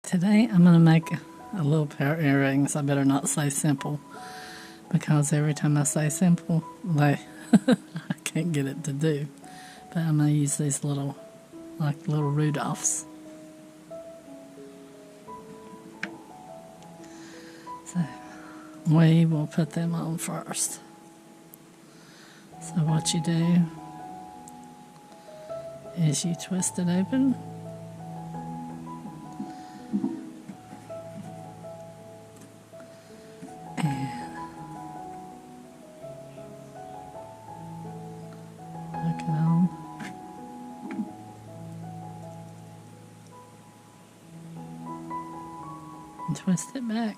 Today I'm going to make a little pair of earrings. I better not say simple, because every time I say simple, I can't get it to do. But I'm going to use these little, like little Rudolphs. So we will put them on first. So what you do is you twist it open. Hook it on. And twist it back.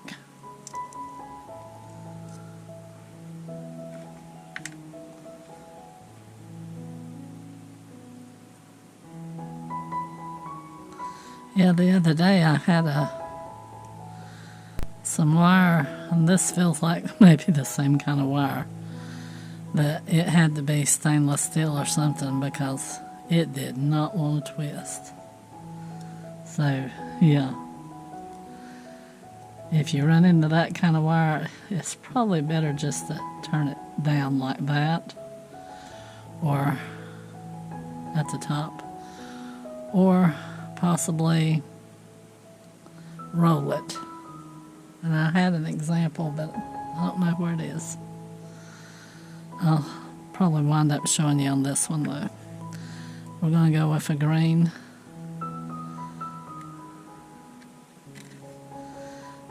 Yeah, the other day I had some wire, and this feels like maybe the same kind of wire, but it had to be stainless steel or something because it did not want to twist. So, yeah. If you run into that kind of wire, it's probably better just to turn it down like that, or at the top, or possibly roll it. And I had an example, but I don't know where it is. I'll probably wind up showing you on this one though. We're going to go with a green.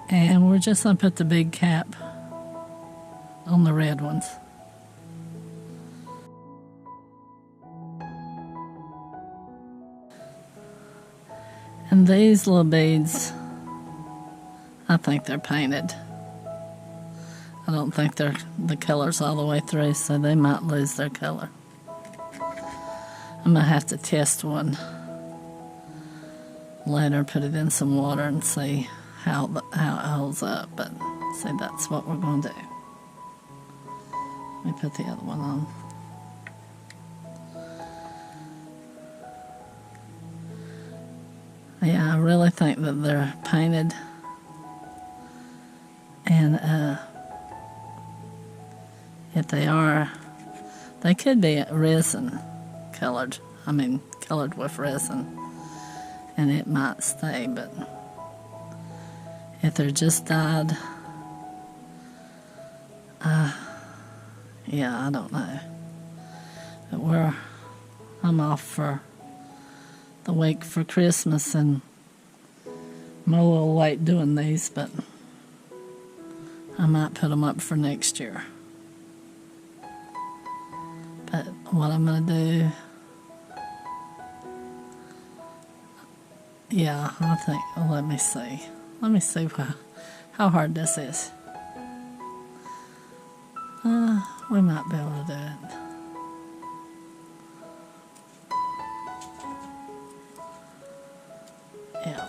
And we're just going to put the big cap on the red ones. And these little beads, I think they're painted. I don't think they're the colors all the way through, so they might lose their color. I'm going to have to test one later, put it in some water and see how it holds up, but see, that's what we're going to do. Let me put the other one on. Yeah, I really think that they're painted, and if they are, they could be resin colored. I mean, colored with resin, and it might stay, but if they're just dyed, yeah, I don't know. But I'm off for the week for Christmas, and I'm a little late doing these, but I might put them up for next year. But what I'm going to do, yeah, I think, well, let me see how hard this is. We might be able to do it. Yeah.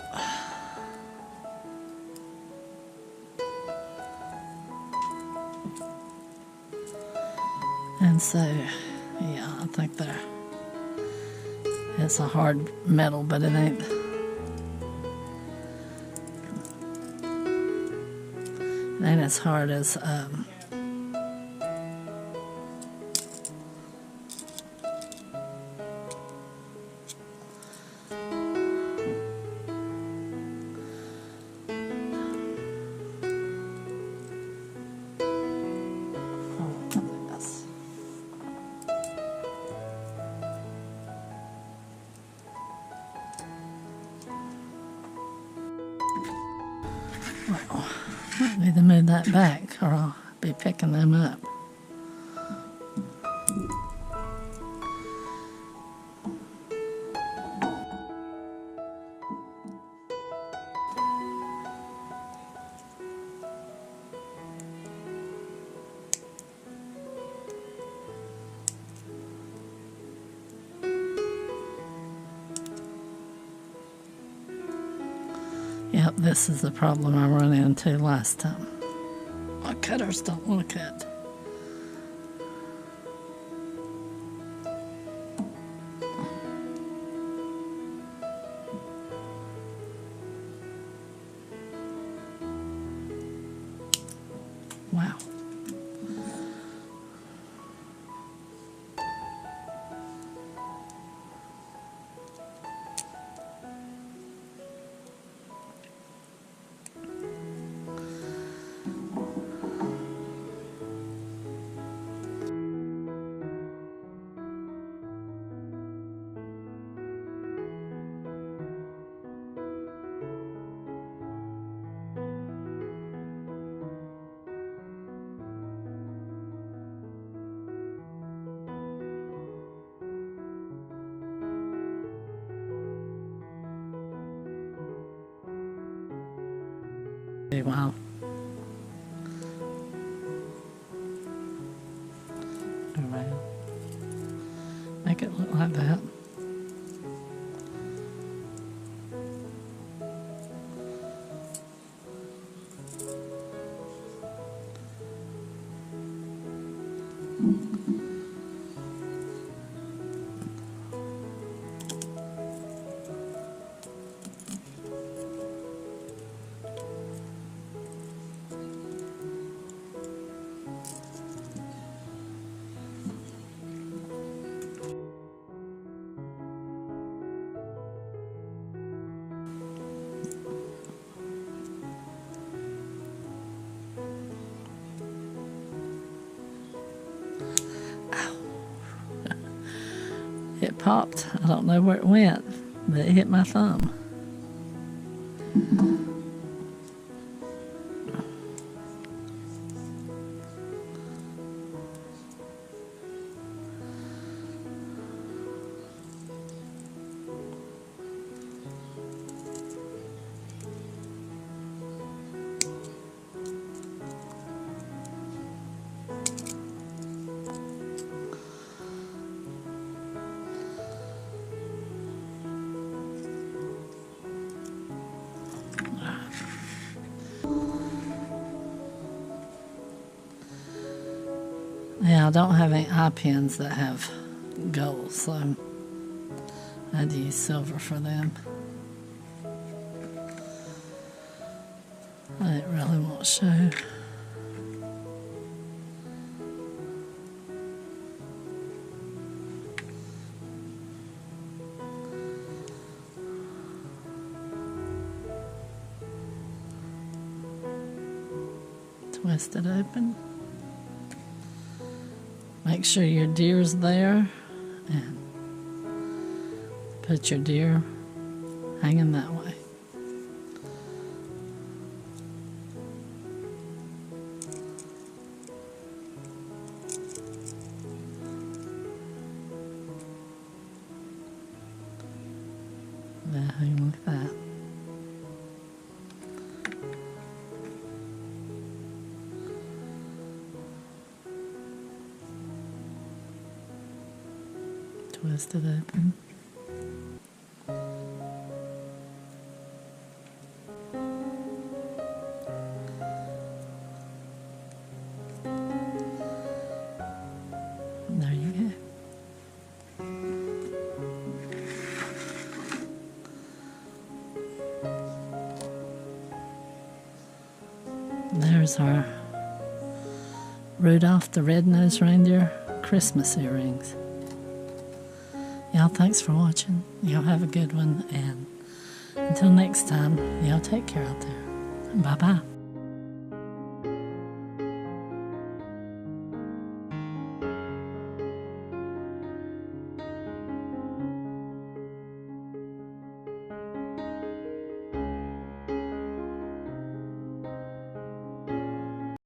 And so, yeah, I think it's a hard metal, but it ain't. It ain't as hard as well, I need to move that back, or I'll be picking them up. Yep, this is the problem I ran into last time. My cutters don't want to cut. Wow. Wow. Around. Make it look like that. It popped. I don't know where it went, but it hit my thumb. Yeah, I don't have any eye pins that have gold, so I had to use silver for them. I didn't really want to show. Twist it open. Make sure your deer's there and put your deer hanging that way. Now hang like that. Twist it open. There you go. There's our Rudolph the Red-Nosed Reindeer Christmas earrings. Y'all, thanks for watching. Y'all have a good one, and until next time, y'all take care out there. Bye-bye.